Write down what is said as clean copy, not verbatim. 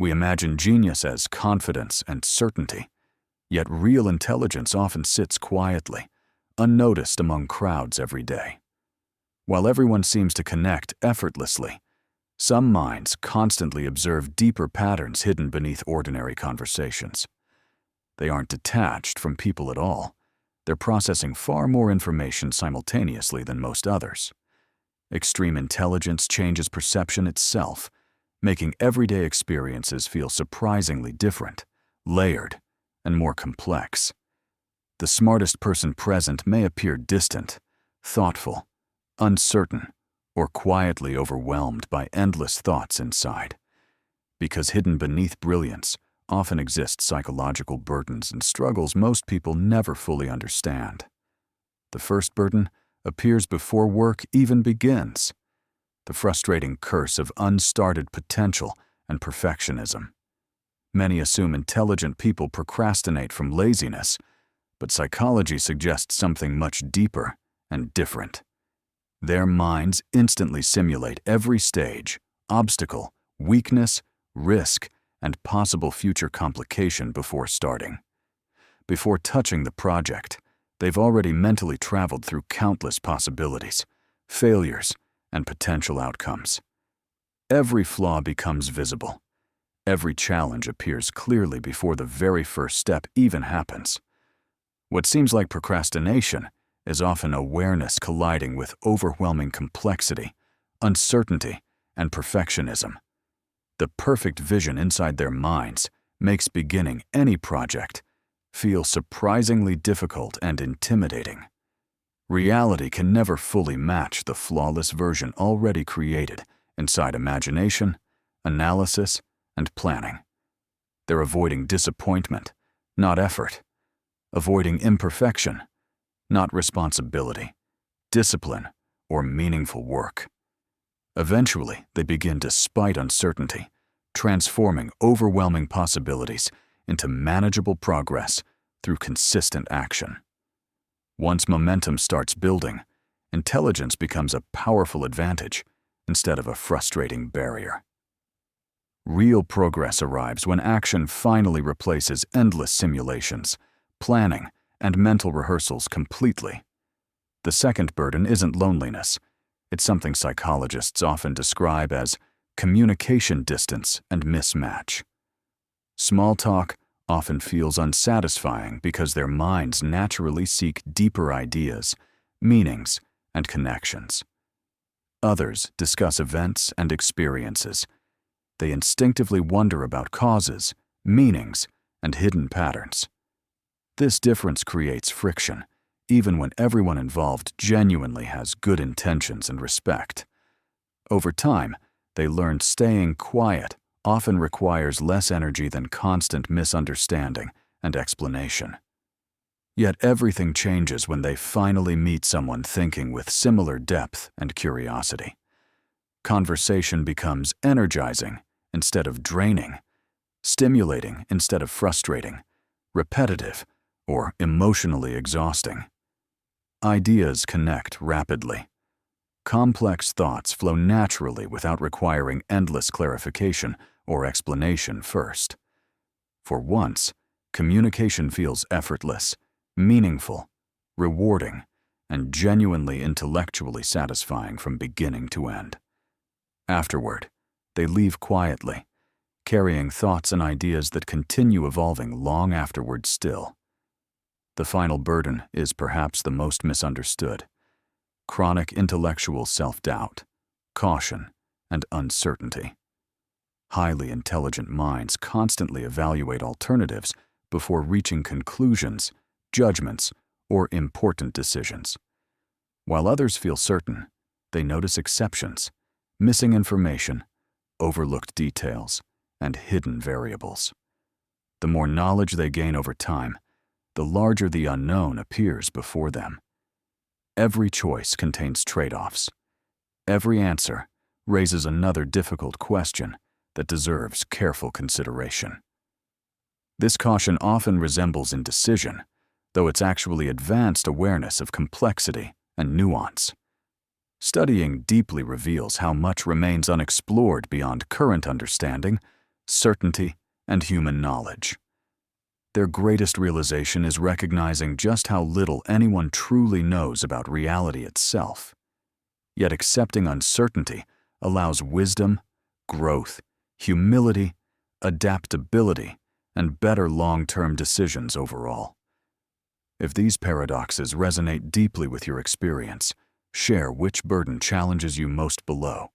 We imagine genius as confidence and certainty, yet real intelligence often sits quietly, unnoticed among crowds every day. While everyone seems to connect effortlessly, some minds constantly observe deeper patterns hidden beneath ordinary conversations. They aren't detached from people at all. They're processing far more information simultaneously than most others. Extreme intelligence changes perception itself, making everyday experiences feel surprisingly different, layered, and more complex. The smartest person present may appear distant, thoughtful, uncertain, or quietly overwhelmed by endless thoughts inside. Because hidden beneath brilliance often exist psychological burdens and struggles most people never fully understand. The first burden appears before work even begins: the frustrating curse of unstarted potential and perfectionism. Many assume intelligent people procrastinate from laziness, but psychology suggests something much deeper and different. Their minds instantly simulate every stage, obstacle, weakness, risk, and possible future complication before starting. Before touching the project, they've already mentally traveled through countless possibilities, failures, and potential outcomes. Every flaw becomes visible. Every challenge appears clearly before the very first step even happens. What seems like procrastination is often awareness colliding with overwhelming complexity, uncertainty, and perfectionism. The perfect vision inside their minds makes beginning any project feel surprisingly difficult and intimidating. Reality can never fully match the flawless version already created inside imagination, analysis, and planning. They're avoiding disappointment, not effort; avoiding imperfection, not responsibility, discipline, or meaningful work. Eventually, they begin to spite uncertainty, transforming overwhelming possibilities into manageable progress through consistent action. Once momentum starts building, intelligence becomes a powerful advantage instead of a frustrating barrier. Real progress arrives when action finally replaces endless simulations, planning, and mental rehearsals completely. The second burden isn't loneliness. It's something psychologists often describe as communication distance and mismatch. Small talk often feels unsatisfying because their minds naturally seek deeper ideas, meanings, and connections. Others discuss events and experiences. They instinctively wonder about causes, meanings, and hidden patterns. This difference creates friction, even when everyone involved genuinely has good intentions and respect. Over time, they learn staying quiet often requires less energy than constant misunderstanding and explanation. Yet everything changes when they finally meet someone thinking with similar depth and curiosity. Conversation becomes energizing instead of draining, stimulating instead of frustrating, repetitive or emotionally exhausting. Ideas connect rapidly. Complex thoughts flow naturally without requiring endless clarification or explanation first. For once, communication feels effortless, meaningful, rewarding, and genuinely intellectually satisfying from beginning to end. Afterward, they leave quietly, carrying thoughts and ideas that continue evolving long afterward still. The final burden is perhaps the most misunderstood: chronic intellectual self-doubt, caution, and uncertainty. Highly intelligent minds constantly evaluate alternatives before reaching conclusions, judgments, or important decisions. While others feel certain, they notice exceptions, missing information, overlooked details, and hidden variables. The more knowledge they gain over time, the larger the unknown appears before them. Every choice contains trade-offs. Every answer raises another difficult question that deserves careful consideration. This caution often resembles indecision, though it's actually advanced awareness of complexity and nuance. Studying deeply reveals how much remains unexplored beyond current understanding, certainty, and human knowledge. Their greatest realization is recognizing just how little anyone truly knows about reality itself. Yet accepting uncertainty allows wisdom, growth, humility, adaptability, and better long-term decisions overall. If these paradoxes resonate deeply with your experience, share which burden challenges you most below.